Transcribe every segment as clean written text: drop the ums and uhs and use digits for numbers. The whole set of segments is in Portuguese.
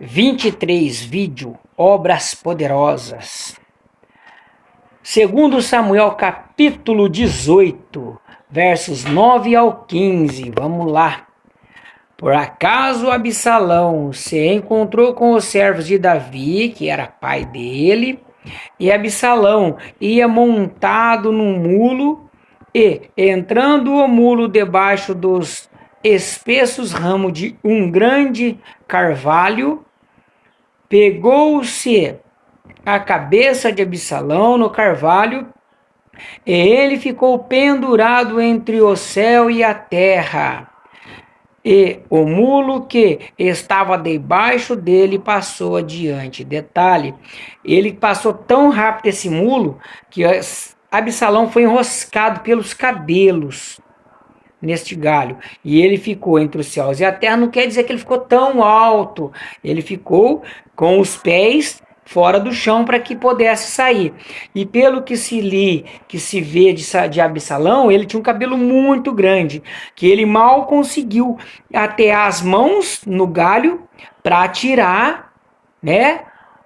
23 vídeo, obras poderosas. Segundo Samuel capítulo 18, versos 9 ao 15. Vamos lá. Por acaso Absalão se encontrou com os servos de Davi, que era pai dele, e Absalão ia montado num mulo, e, entrando o mulo debaixo dos espessos ramos de um grande carvalho, pegou-se a cabeça de Absalão no carvalho, e ele ficou pendurado entre o céu e a terra. E o mulo que estava debaixo dele passou adiante. Detalhe, ele passou tão rápido esse mulo que Absalão foi enroscado pelos cabelos neste galho. E ele ficou entre os céus e a terra. Não quer dizer que ele ficou tão alto. Ele ficou com os pés fora do chão para que pudesse sair. E pelo que se vê de Absalão, ele tinha um cabelo muito grande, que ele mal conseguiu até as mãos no galho para tirar, né,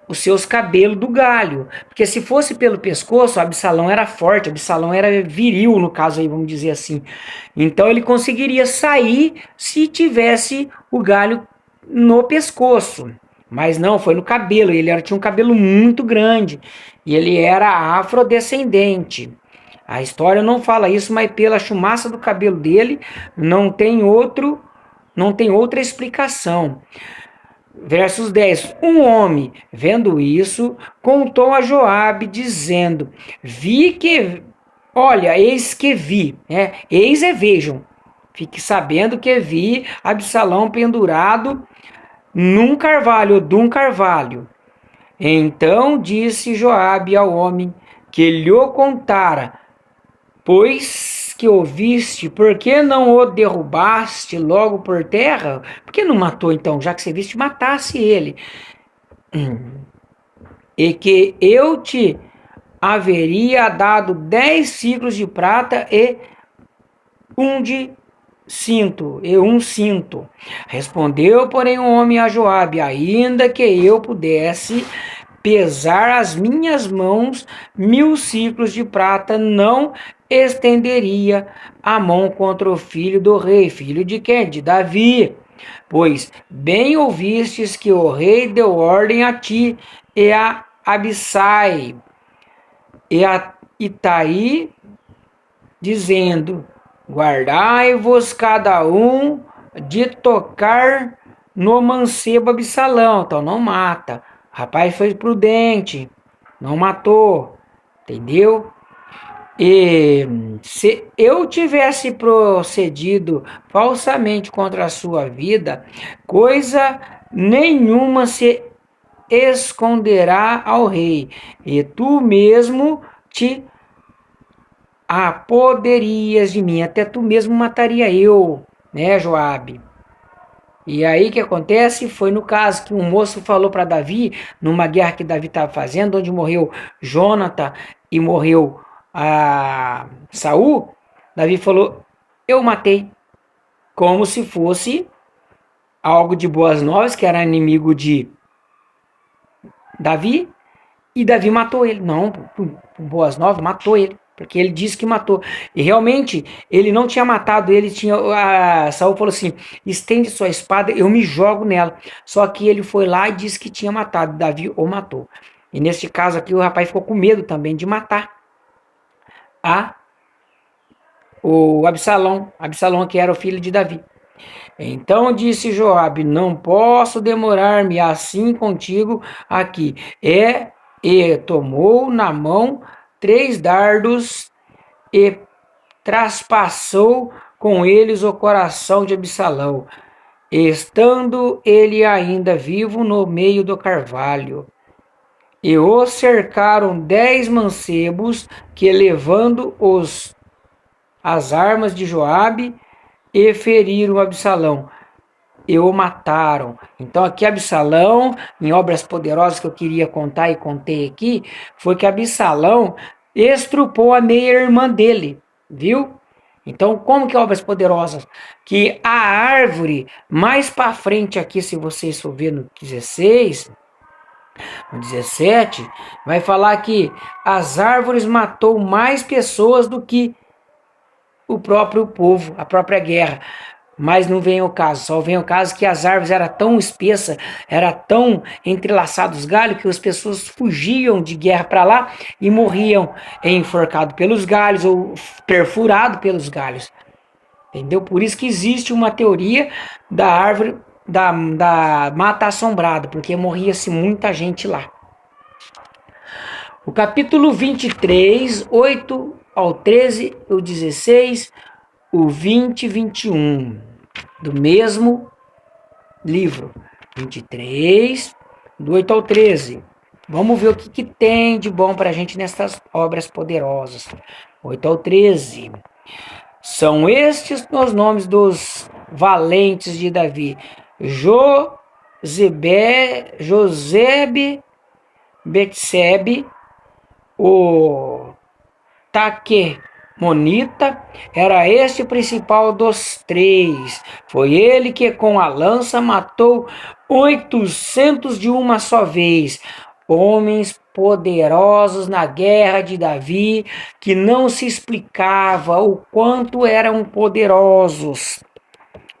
os seus cabelos do galho. Porque se fosse pelo pescoço, Absalão era forte, Absalão era viril, no caso aí, vamos dizer assim. Então ele conseguiria sair se tivesse o galho no pescoço. Mas não, foi no cabelo. Ele tinha um cabelo muito grande. E ele era afrodescendente. A história não fala isso, mas pela chumaça do cabelo dele, não tem outra explicação. Versos 10. Um homem, vendo isso, contou a Joabe, dizendo: eis que vi. Eis vejam. Fique sabendo que vi Absalão pendurado de um carvalho. Então disse Joabe ao homem que lhe contara: pois que o viste, por que não o derrubaste logo por terra? Por que não matou então? Já que você viste, matasse ele. E que eu te haveria dado 10 ciclos de prata e um cinto. Respondeu, porém, o homem a Joabe: ainda que eu pudesse pesar as minhas mãos 1000 ciclos de prata, não estenderia a mão contra o filho do rei. Filho de quem? De Davi. Pois bem ouvistes que o rei deu ordem a ti e a Abissai e a Itai, dizendo: guardai-vos cada um de tocar no mancebo Absalão. Então não mata. O rapaz foi prudente, não matou, entendeu? E se eu tivesse procedido falsamente contra a sua vida, coisa nenhuma se esconderá ao rei, e tu mesmo te apoderias de mim, até tu mesmo mataria eu, né, Joabe? E aí o que acontece? Foi no caso que um moço falou para Davi, numa guerra que Davi estava fazendo, onde morreu Jonathan e morreu Saul. Davi falou: eu matei, como se fosse algo de boas novas, que era inimigo de Davi, e Davi matou ele. Não, por boas novas, matou ele, porque ele disse que matou. E realmente, ele não tinha matado ele. Saul falou assim: estende sua espada, eu me jogo nela. Só que ele foi lá e disse que tinha matado. Davi o matou. E neste caso aqui, o rapaz ficou com medo também de matar o Absalão, que era o filho de Davi. Então disse Joabe: não posso demorar-me assim contigo aqui. E tomou na mão 3 dardos e traspassou com eles o coração de Absalão, estando ele ainda vivo no meio do carvalho. E o cercaram 10 mancebos, que levando as armas de Joabe, e feriram Absalão e o mataram. Então aqui Absalão, em obras poderosas que eu queria contar e contei aqui, foi que Absalão estrupou a meia-irmã dele, viu? Então, como que é obras poderosas? Que a árvore, mais para frente aqui, se vocês for ver no 16, no 17, vai falar que as árvores matou mais pessoas do que o próprio povo, a própria guerra. Mas não vem o caso, só vem o caso que as árvores eram tão espessas, era tão entrelaçados os galhos, que as pessoas fugiam de guerra para lá e morriam enforcados pelos galhos ou perfurados pelos galhos. Entendeu? Por isso que existe uma teoria da árvore, da mata assombrada, porque morria-se muita gente lá. O capítulo 23, 8 ao 13, o 16, o 20 e 21, do mesmo livro. 23, do 8 ao 13. Vamos ver o que tem de bom para a gente nessas obras poderosas. 8 ao 13. São estes os nomes dos valentes de Davi: Josebe, Betsebe, o Taquemonita. Era este o principal dos três. Foi ele que com a lança matou 800 de uma só vez. Homens poderosos na guerra de Davi, que não se explicava o quanto eram poderosos,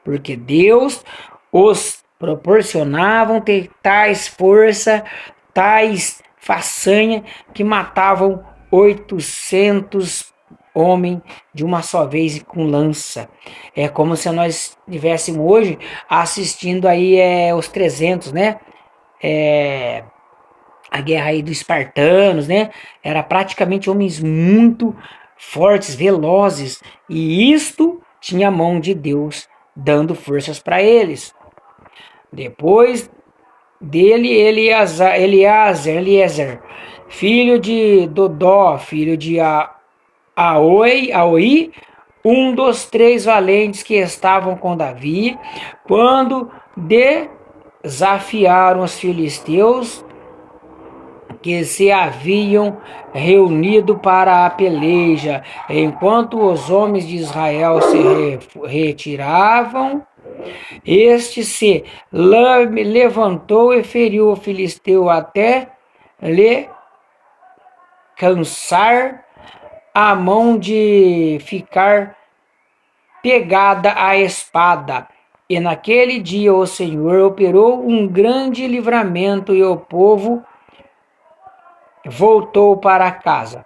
porque Deus os proporcionavam ter tais força, tais façanha, que matavam 800 homens de uma só vez e com lança. É como se nós estivéssemos hoje assistindo aí os 300, né? A guerra aí dos espartanos, né? Era praticamente homens muito fortes, velozes, e isto tinha a mão de Deus dando forças para eles. Depois dele, Eliezer, filho de Dodó, filho de Aoi, um dos três valentes que estavam com Davi, quando desafiaram os filisteus que se haviam reunido para a peleja. Enquanto os homens de Israel se retiravam, este se levantou e feriu o filisteu até lhe cansar a mão de ficar pegada à espada. E naquele dia o Senhor operou um grande livramento e o povo voltou para casa,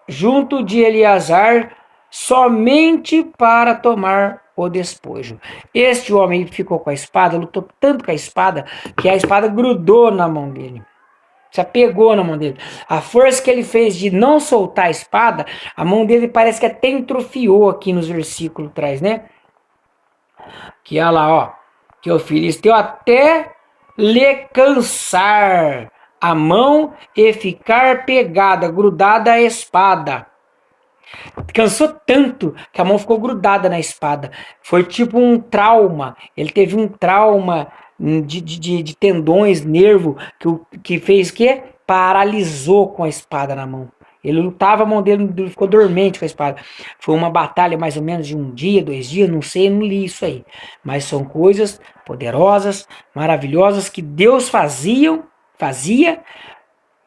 junto de Eleazar, somente para tomar o despojo. Este homem ficou com a espada, lutou tanto com a espada, que a espada grudou na mão dele. Se apegou na mão dele. A força que ele fez de não soltar a espada, a mão dele parece que até entrofiou aqui nos versículos atrás, né? Que olha lá, ó. Que o filisteu até lhe cansar a mão e ficar pegada, grudada à espada. Cansou tanto que a mão ficou grudada na espada. Foi tipo um trauma. Ele teve um trauma de tendões, nervo, que fez que paralisou com a espada na mão. Ele lutava, a mão dele ficou dormente com a espada. Foi uma batalha mais ou menos de 1 dia, 2 dias, não sei, não li isso aí. Mas são coisas poderosas, maravilhosas, que Deus fazia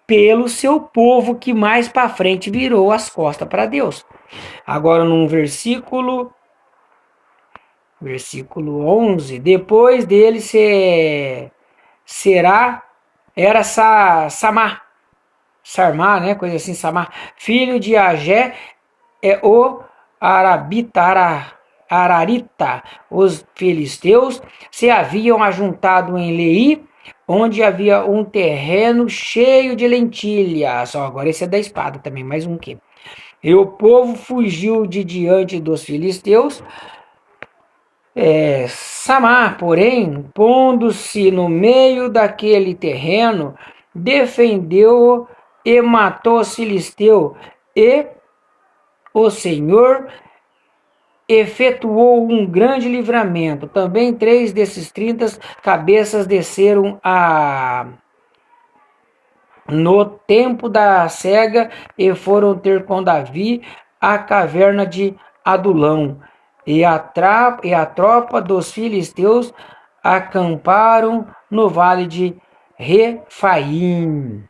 pelo seu povo, que mais para frente virou as costas para Deus. Agora no versículo 11, depois dele era Sarmá, né, coisa assim, Samar, filho de Agé, o Ararita. Os filisteus se haviam ajuntado em Lei, onde havia um terreno cheio de lentilhas. Agora esse é da espada também, mais um que. E o povo fugiu de diante dos filisteus. Samar, porém, pondo-se no meio daquele terreno, defendeu-o e matou os filisteus. E o Senhor efetuou um grande livramento. Também 3 desses 30 cabeças desceram no tempo da cega e foram ter com Davi a caverna de Adulão, e a tropa dos filisteus acamparam no vale de Refaim.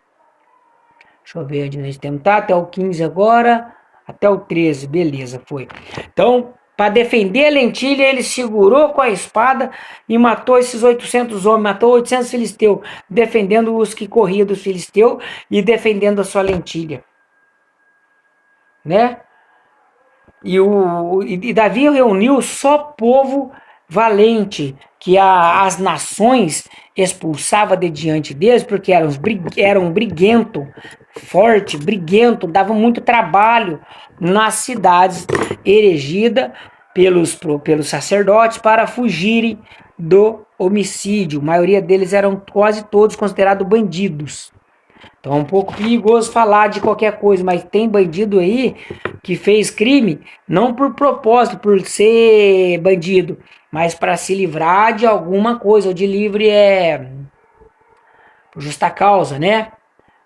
Deixa eu ver onde nós temos. Tá até o 15 agora, até o 13, beleza, foi. Então, para defender a lentilha, ele segurou com a espada e matou esses 800 homens, matou 800 filisteus, defendendo os que corriam dos filisteus e defendendo a sua lentilha, né? E Davi reuniu só povo valente, que as nações expulsava de diante deles, porque eram briguento, forte, briguento, dava muito trabalho nas cidades erigidas pelos sacerdotes para fugirem do homicídio. A maioria deles eram quase todos considerados bandidos. Então é um pouco perigoso falar de qualquer coisa, mas tem bandido aí que fez crime não por propósito, por ser bandido, mas para se livrar de alguma coisa. O de livre é por justa causa, né?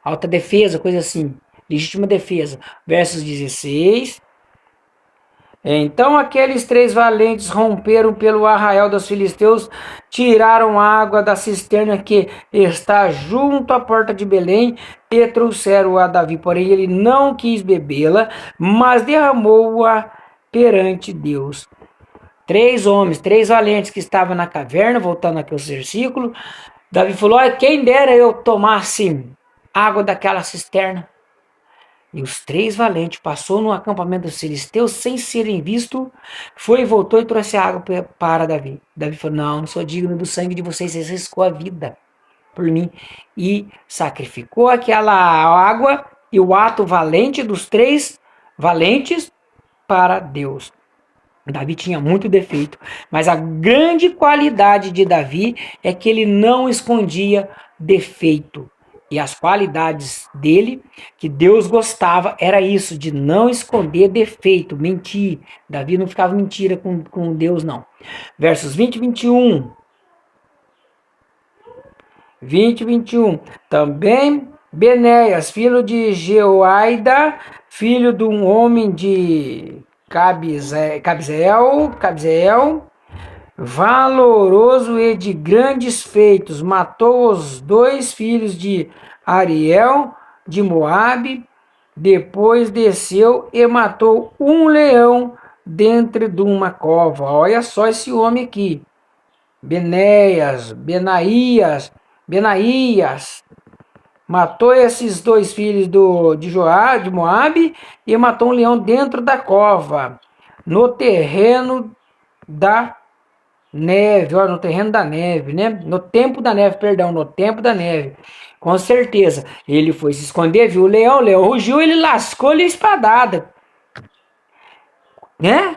Alta defesa, coisa assim. Legítima defesa. Versos 16. Então aqueles 3 valentes romperam pelo arraial dos filisteus, tiraram água da cisterna que está junto à porta de Belém e trouxeram a Davi. Porém ele não quis bebê-la, mas derramou-a perante Deus. 3 homens, 3 valentes que estavam na caverna, voltando aqui ao versículo. Davi falou: quem dera eu tomasse água daquela cisterna. E os 3 valentes passou no acampamento dos filisteus sem serem vistos, foi e voltou e trouxe água para Davi. Davi falou: não sou digno do sangue de vocês, vocês riscou a vida por mim. E sacrificou aquela água e o ato valente dos 3 valentes para Deus. Davi tinha muito defeito, mas a grande qualidade de Davi é que ele não escondia defeito. E as qualidades dele, que Deus gostava, era isso, de não esconder defeito, mentir. Davi não ficava mentira com Deus, não. Versos 20 e 21. 20 e 21. Também Benéias, filho de Jeoaida, filho de um homem de Cabzeel, valoroso e de grandes feitos, matou os 2 filhos de Ariel, de Moabe, depois desceu e matou um leão dentro de uma cova. Olha só esse homem aqui, Benaías, matou esses 2 filhos de Moabe e matou um leão dentro da cova, no terreno da neve, no terreno da neve, né? No tempo da neve. Com certeza, ele foi se esconder, viu o leão rugiu, ele lascou-lhe a espadada, né?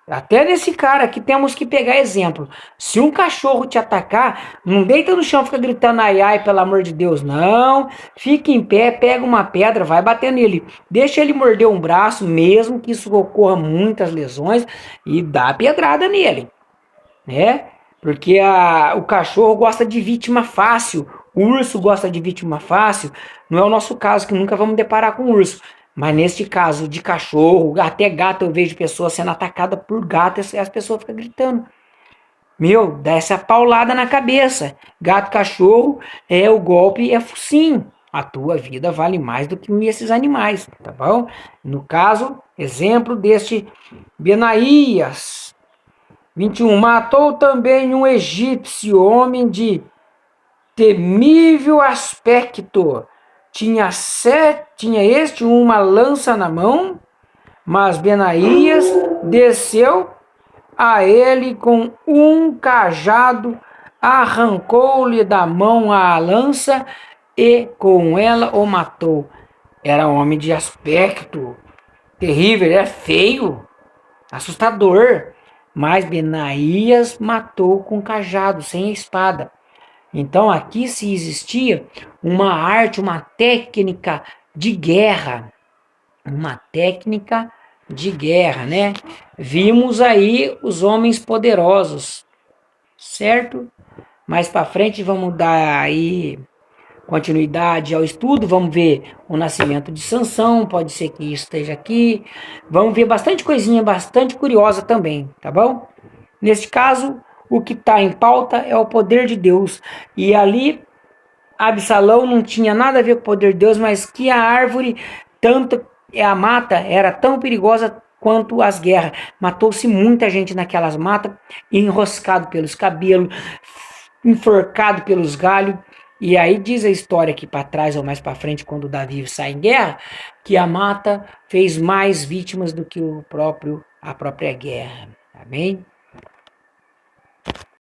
Até nesse cara aqui temos que pegar exemplo. Se um cachorro te atacar, não deita no chão, fica gritando ai ai, pelo amor de Deus, não. Fica em pé, pega uma pedra, vai bater nele. Deixa ele morder um braço, mesmo que isso ocorra muitas lesões, e dá pedrada nele, né? Porque o cachorro gosta de vítima fácil, o urso gosta de vítima fácil. Não é o nosso caso, que nunca vamos deparar com o urso. Mas neste caso de cachorro, até gato, eu vejo pessoas sendo atacadas por gato e as pessoas ficam gritando. Meu, dá essa paulada na cabeça. Gato, cachorro, o golpe é focinho. A tua vida vale mais do que esses animais, tá bom? No caso, exemplo deste Benaías. 21. Matou também um egípcio, homem de temível aspecto. Tinha este uma lança na mão, mas Benaías desceu a ele com um cajado, arrancou-lhe da mão a lança e com ela o matou. Era homem de aspecto terrível, era feio, assustador, mas Benaías matou com cajado, sem espada. Então aqui se existia uma arte, uma técnica de guerra, né? Vimos aí os homens poderosos, certo? Mais para frente vamos dar aí continuidade ao estudo, vamos ver o nascimento de Sansão, pode ser que isso esteja aqui. Vamos ver bastante coisinha, bastante curiosa também, tá bom? Neste caso, o que está em pauta é o poder de Deus. E ali, Absalão não tinha nada a ver com o poder de Deus, mas que a árvore, tanto a mata, era tão perigosa quanto as guerras. Matou-se muita gente naquelas matas, enroscado pelos cabelos, enforcado pelos galhos. E aí diz a história aqui para trás ou mais para frente, quando Davi sai em guerra, que a mata fez mais vítimas do que a própria guerra. Amém?